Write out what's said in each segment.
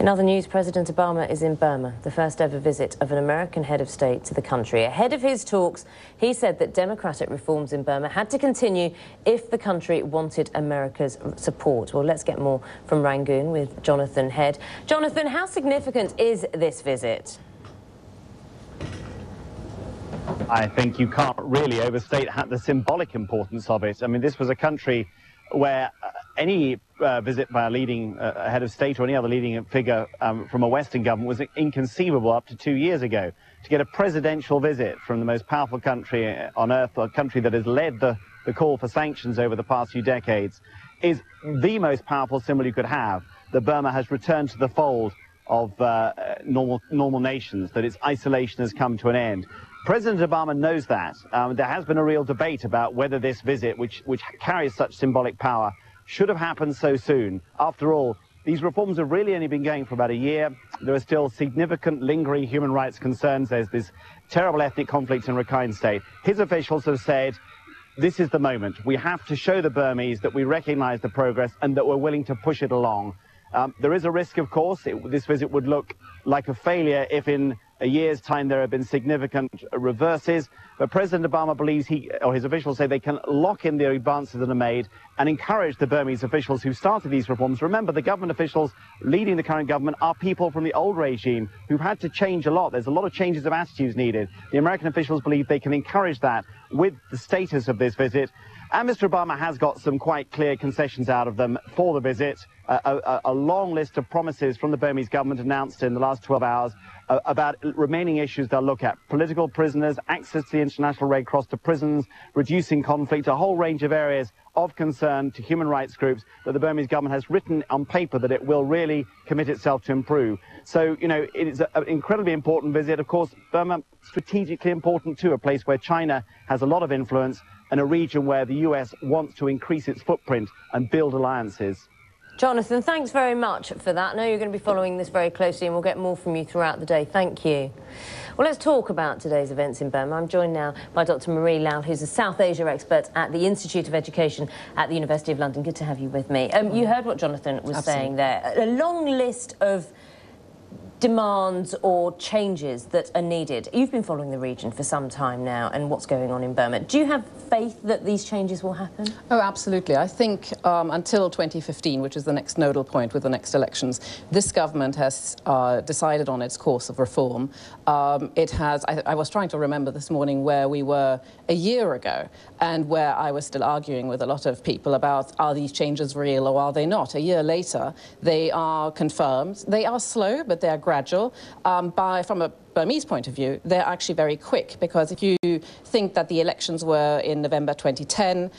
In other news, President Obama is in Burma, the first ever visit of an American head of state to the country. Ahead of his talks, he said that democratic reforms in Burma had to continue if the country wanted America's support. Well, let's get more from Rangoon with Jonathan Head. Jonathan, how significant is this visit? I think you can't really overstate the symbolic importance of it. I mean, this was a country where any visit by a leading head of state or any other leading figure from a Western government was inconceivable up to 2 years ago. To get a presidential visit from the most powerful country on earth, a country that has led the call for sanctions over the past few decades, is the most powerful symbol you could have, that Burma has returned to the fold of normal nations, that its isolation has come to an end. President Obama knows that. There has been a real debate about whether this visit, which carries such symbolic power, should have happened so soon. After all, these reforms have really only been going for about a year. There are still significant lingering human rights concerns. There's this terrible ethnic conflict in Rakhine State. His officials have said, this is the moment. We have to show the Burmese that we recognize the progress and that we're willing to push it along. There is a risk, of course. This visit would look like a failure if in a year's time there have been significant reverses. But President Obama believes his officials say they can lock in the advances that are made and encourage the Burmese officials who started these reforms. Remember, the government officials leading the current government are people from the old regime who've had to change a lot. There's a lot of changes of attitudes needed. The American officials believe they can encourage that with the status of this visit. And Mr. Obama has got some quite clear concessions out of them for the visit. A long list of promises from the Burmese government announced in the last 12 hours about remaining issues they'll look at. Political prisoners, access to the International Red Cross to prisons, reducing conflict, a whole range of areas of concern to human rights groups that the Burmese government has written on paper that it will really commit itself to improve. So, you know, it is an incredibly important visit. Of course, Burma, strategically important too, a place where China has a lot of influence and a region where the US wants to increase its footprint and build alliances. Jonathan, thanks very much for that. I know you're going to be following this very closely and we'll get more from you throughout the day. Thank you. Well, let's talk about today's events in Burma. I'm joined now by Dr. Marie Lal, who's a South Asia expert at the Institute of Education at the University of London. Good to have you with me. You heard what Jonathan was saying there. A long list of demands or changes that are needed. You've been following the region for some time now and what's going on in Burma. Do you have faith that these changes will happen? Oh, absolutely. I think until 2015, which is the next nodal point with the next elections, this government has decided on its course of reform. I was trying to remember this morning where we were a year ago and where I was still arguing with a lot of people about, are these changes real or are they not? A year later, they are confirmed. They are slow, but they are gradual. From a Burmese point of view, they're actually very quick, because if you think that the elections were in November 2010,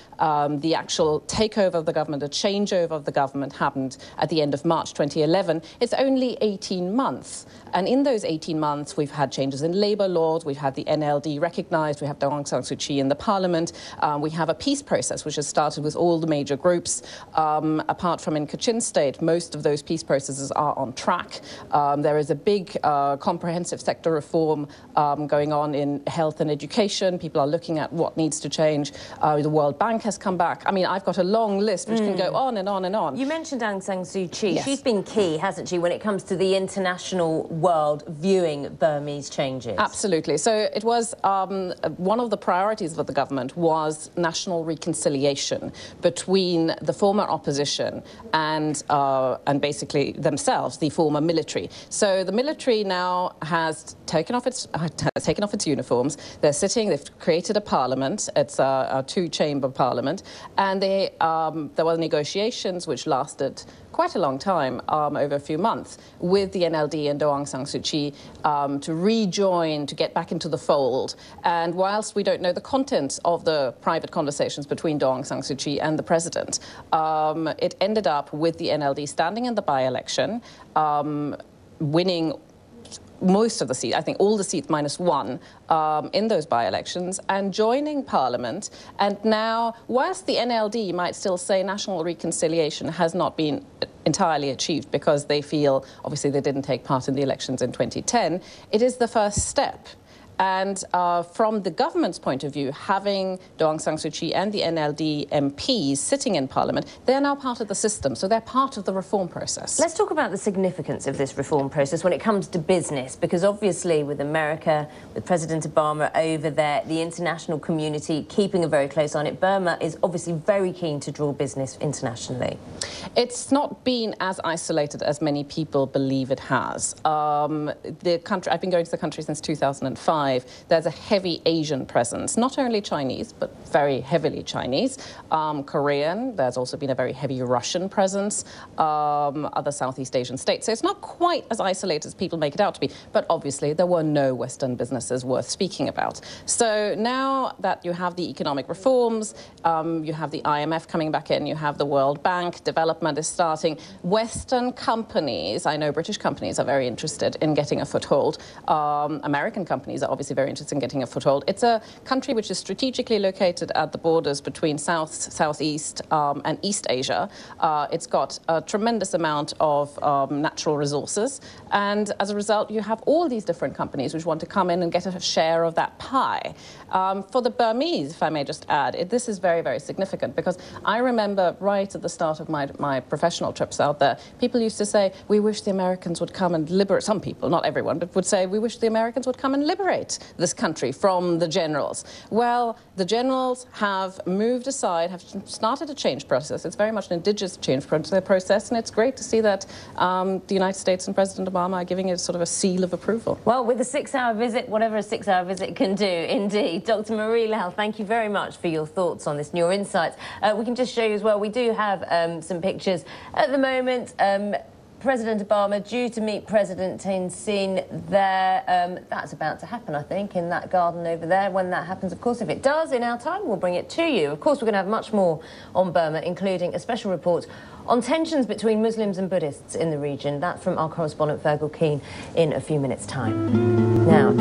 the actual takeover of the government, the changeover of the government happened at the end of March 2011, it's only 18 months. And in those 18 months, we've had changes in labour laws, we've had the NLD recognised, we have Aung San Suu Kyi in the parliament, we have a peace process which has started with all the major groups. Apart from in Kachin State, most of those peace processes are on track. There is a big comprehensive sector reform going on in health and education. People are looking at what needs to change. The World Bank has come back. I mean, I've got a long list which can go on and on and on. You mentioned Aung San Suu Kyi. Yes. She's been key, hasn't she, when it comes to the international world viewing Burmese changes? Absolutely. So it was one of the priorities of the government was national reconciliation between the former opposition and basically themselves, the former military. So the military now has taken off its uniforms. They're sitting. They've created a parliament. It's a two-chamber parliament, and there were negotiations which lasted quite a long time, over a few months, with the NLD and Aung San Suu Kyi to rejoin, to get back into the fold. And whilst we don't know the content of the private conversations between Aung San Suu Kyi and the president, it ended up with the NLD standing in the by-election, winning most of the seats, I think all the seats minus one, in those by-elections, and joining Parliament. And now, whilst the NLD might still say national reconciliation has not been entirely achieved because they feel, obviously they didn't take part in the elections in 2010, it is the first step. And from the government's point of view, having Daw Aung San Suu Kyi and the NLD MPs sitting in Parliament, they're now part of the system, so they're part of the reform process. Let's talk about the significance of this reform process when it comes to business, because obviously with America, with President Obama over there, the international community keeping a very close eye on it, Burma is obviously very keen to draw business internationally. It's not been as isolated as many people believe it has. The country, I've been going to the country since 2005. There's a heavy Asian presence, not only Chinese, but very heavily Chinese. Korean, there's also been a very heavy Russian presence, other Southeast Asian states. So it's not quite as isolated as people make it out to be, but obviously there were no Western businesses worth speaking about. So now that you have the economic reforms, you have the IMF coming back in, you have the World Bank, development is starting. Western companies, I know British companies are very interested in getting a foothold. American companies are obviously very interested in getting a foothold. It's a country which is strategically located at the borders between South, Southeast and East Asia. It's got a tremendous amount of natural resources, and as a result you have all these different companies which want to come in and get a share of that pie. For the Burmese, if I may just add, this is very, very significant, because I remember right at the start of my professional trips out there, people used to say, we wish the Americans would come and liberate, some people, not everyone, but would say, we wish the Americans would come and liberate this country from the generals. Well, the generals have moved aside, have started a change process. It's very much an indigenous change process, and it's great to see that the United States and President Obama are giving it sort of a seal of approval. Well, with a 6-hour visit, whatever a 6-hour visit can do, indeed. Dr. Marie Lal, thank you very much for your thoughts on this and your insights. We can just show you as well, we do have some pictures at the moment. President Obama due to meet President Thein Sein there. That's about to happen, I think, in that garden over there. When that happens, of course, if it does, in our time, we'll bring it to you. Of course, we're going to have much more on Burma, including a special report on tensions between Muslims and Buddhists in the region. That from our correspondent Fergal Keane in a few minutes' time. Now,